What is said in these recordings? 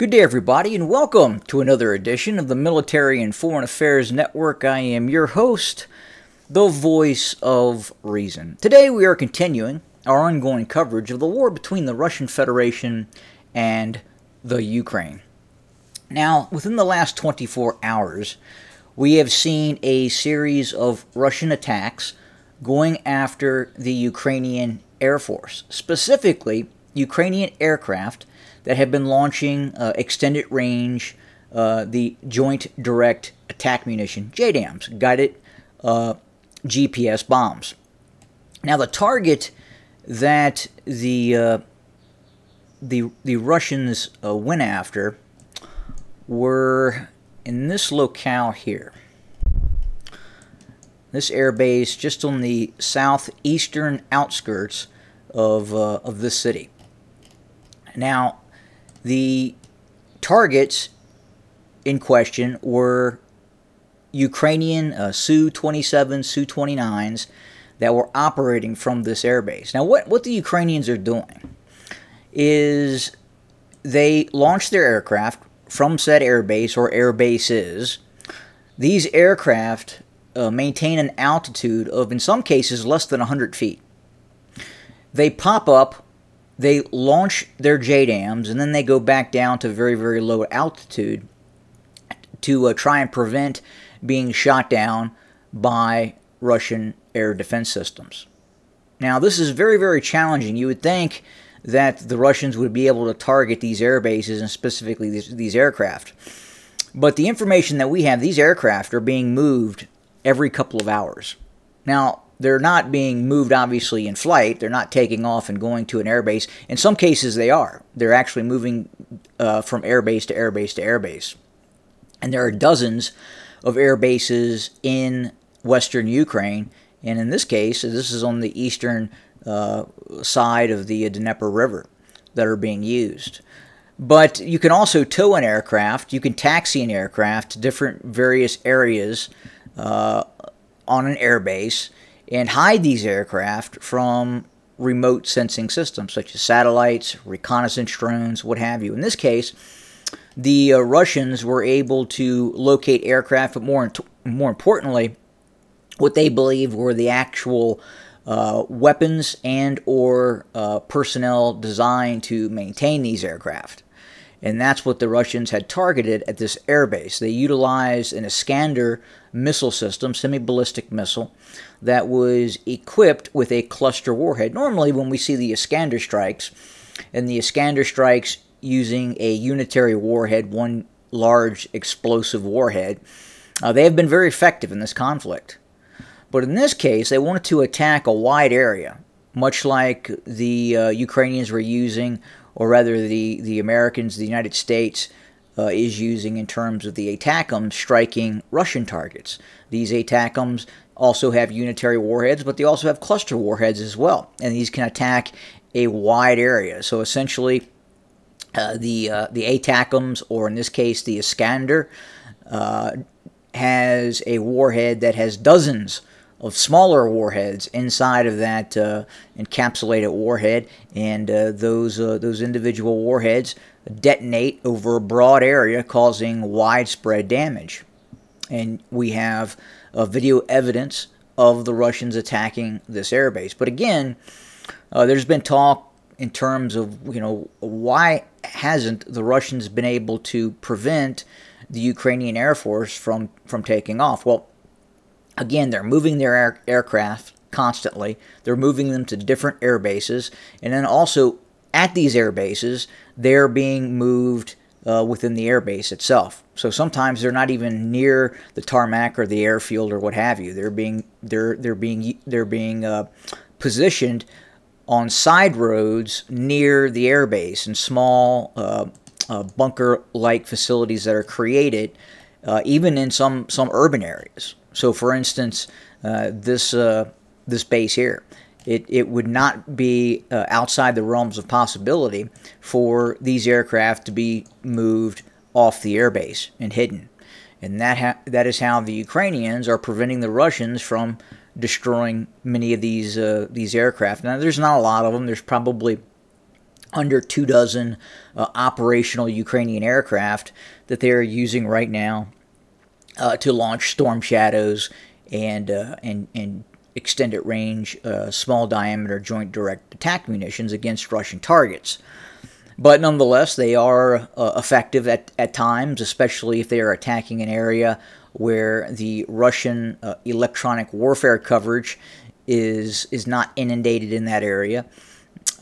Good day, everybody, and welcome to another edition of the Military and Foreign Affairs Network. I am your host, the voice of reason. Today we are continuing our ongoing coverage of the war between the Russian Federation and the Ukraine. Now, within the last 24 hours, we have seen a series of Russian attacks going after the Ukrainian Air Force, specifically Ukrainian aircraft that have been launching extended range, the Joint Direct Attack Munition, JDAMs, guided GPS bombs. Now, the target that the Russians went after were in this locale here. This air base just on the southeastern outskirts of this city. Now, the targets in question were Ukrainian Su-27, Su-29s that were operating from this airbase. Now, what the Ukrainians are doing is they launch their aircraft from said airbase or air bases. These aircraft maintain an altitude of, in some cases, less than 100 feet. They pop up, they launch their JDAMs, and then they go back down to very, very low altitude to try and prevent being shot down by Russian air defense systems. Now, this is very, very challenging. You would think that the Russians would be able to target these air bases and specifically these aircraft. But the information that we have, these aircraft are being moved every couple of hours. Now, they're not being moved, obviously, in flight. They're not taking off and going to an airbase. In some cases, they are. They're actually moving from airbase to airbase to airbase. And there are dozens of air bases in western Ukraine. And in this case, this is on the eastern side of the Dnieper River that are being used. But you can also tow an aircraft. You can taxi an aircraft to different various areas on an airbase and hide these aircraft from remote sensing systems such as satellites, reconnaissance drones, what have you. In this case, the Russians were able to locate aircraft, but more importantly, what they believe were the actual weapons and or personnel designed to maintain these aircraft. And that's what the Russians had targeted at this airbase. They utilized an Iskander missile system, semi-ballistic missile, that was equipped with a cluster warhead. Normally, when we see the Iskander strikes, and the Iskander strikes using a unitary warhead, one large explosive warhead, they have been very effective in this conflict. But in this case, they wanted to attack a wide area, much like the Ukrainians were using, or rather the Americans, the United States, is using in terms of the ATACMS striking Russian targets. These ATACMS also have unitary warheads, but they also have cluster warheads as well, and these can attack a wide area. So essentially, the ATACMS, or in this case the Iskander, has a warhead that has dozens of smaller warheads inside of that encapsulated warhead, and those individual warheads detonate over a broad area, causing widespread damage. And we have video evidence of the Russians attacking this airbase. But again, there's been talk in terms of, why hasn't the Russians been able to prevent the Ukrainian Air Force from taking off? Well, again, they're moving their aircraft constantly. They're moving them to different air bases. And then also, at these air bases, they're being moved within the air base itself. So sometimes they're not even near the tarmac or the airfield or what have you. They're being positioned on side roads near the air base in small bunker-like facilities that are created, even in some urban areas. So, for instance, this base here, it would not be outside the realms of possibility for these aircraft to be moved off the airbase and hidden. And that is how the Ukrainians are preventing the Russians from destroying many of these aircraft. Now, there's not a lot of them. There's probably under 24 operational Ukrainian aircraft that they are using right now to launch Storm Shadows and extended range, small diameter joint direct attack munitions against Russian targets. But nonetheless, they are effective at times, especially if they are attacking an area where the Russian electronic warfare coverage is not inundated in that area.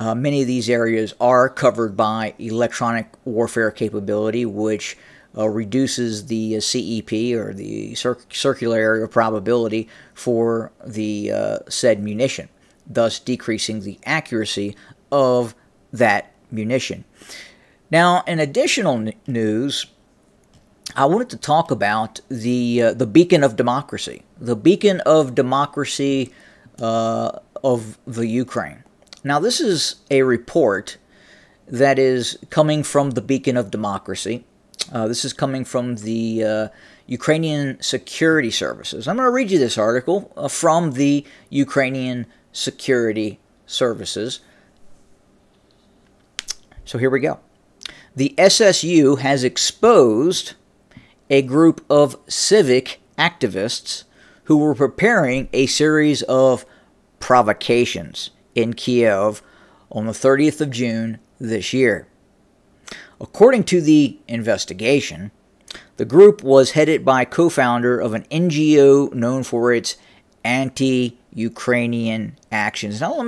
Many of these areas are covered by electronic warfare capability, which reduces the CEP, or the circular area of probability, for the said munition, thus decreasing the accuracy of that munition. Now, in additional news, I wanted to talk about the beacon of democracy, the beacon of democracy of the Ukraine. Now, this is a report that is coming from the beacon of democracy. This is coming from the Ukrainian security services. I'm going to read you this article from the Ukrainian security services. So here we go. The SSU has exposed a group of civic activists who were preparing a series of provocations in Kiev on the 30th of June this year. According to the investigation, the group was headed by co-founder of an NGO known for its anti-Ukrainian actions. Now let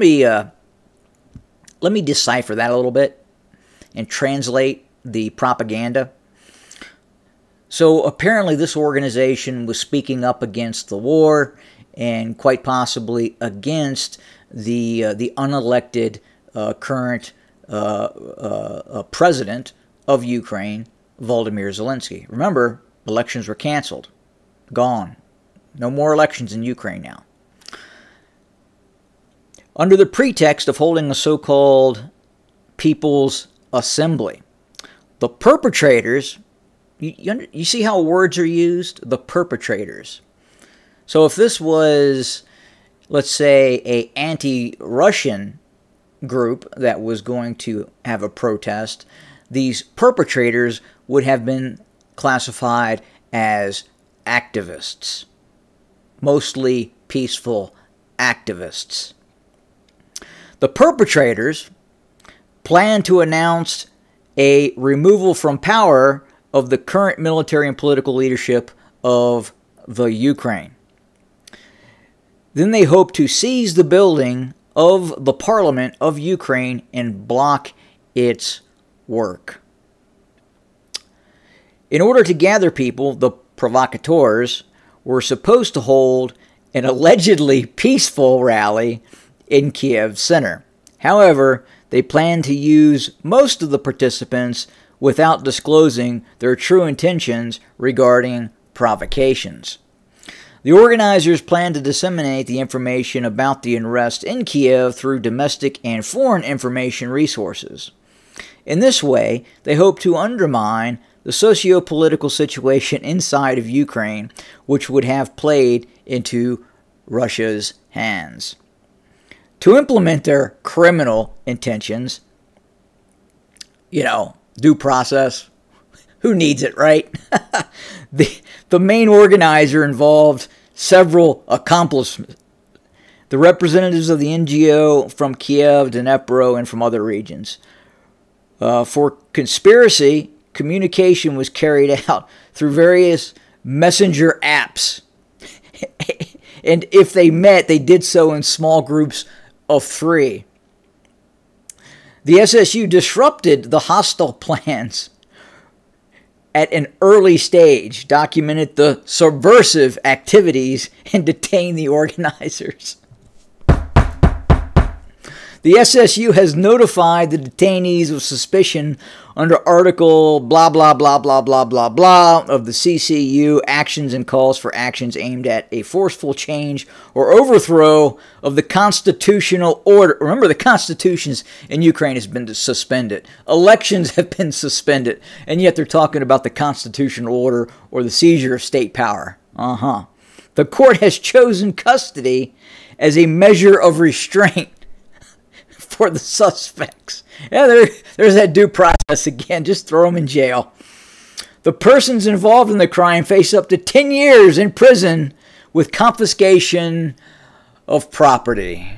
me decipher that a little bit and translate the propaganda. So apparently this organization was speaking up against the war and quite possibly against the unelected current president of Ukraine, Volodymyr Zelensky. Remember, elections were canceled. Gone. No more elections in Ukraine now. Under the pretext of holding a so-called People's Assembly, the perpetrators, you see how words are used? The perpetrators. So if this was, let's say, an anti-Russian group that was going to have a protest, these perpetrators would have been classified as activists, mostly peaceful activists. The perpetrators plan to announce a removal from power of the current military and political leadership of the Ukraine. Then they hope to seize the building of the Parliament of Ukraine and block its work. In order to gather people, the provocateurs were supposed to hold an allegedly peaceful rally in Kiev Center. However, they plan to use most of the participants without disclosing their true intentions regarding provocations. The organizers plan to disseminate the information about the unrest in Kiev through domestic and foreign information resources. In this way, they hope to undermine the socio-political situation inside of Ukraine, which would have played into Russia's hands. To implement their criminal intentions, due process, who needs it, right? The main organizer involved several accomplices. The representatives of the NGO from Kiev, Dnipro, and from other regions. For conspiracy, communication was carried out through various messenger apps. And if they met, they did so in small groups of 3. The SSU disrupted the hostile plans at an early stage, documented the subversive activities, and detained the organizers. The SSU has notified the detainees of suspicion under Article blah blah blah blah blah blah blah of the CCU, actions and calls for actions aimed at a forceful change or overthrow of the constitutional order. Remember, the constitutions in Ukraine has been suspended. Elections have been suspended, and yet they're talking about the constitutional order or the seizure of state power. The court has chosen custody as a measure of restraint for the suspects. Yeah, there's that due process again. Just throw them in jail. The persons involved in the crime face up to 10 years in prison with confiscation of property.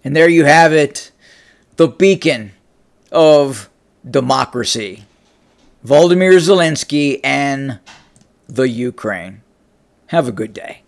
And there you have it, the beacon of democracy. Volodymyr Zelensky and the Ukraine. Have a good day.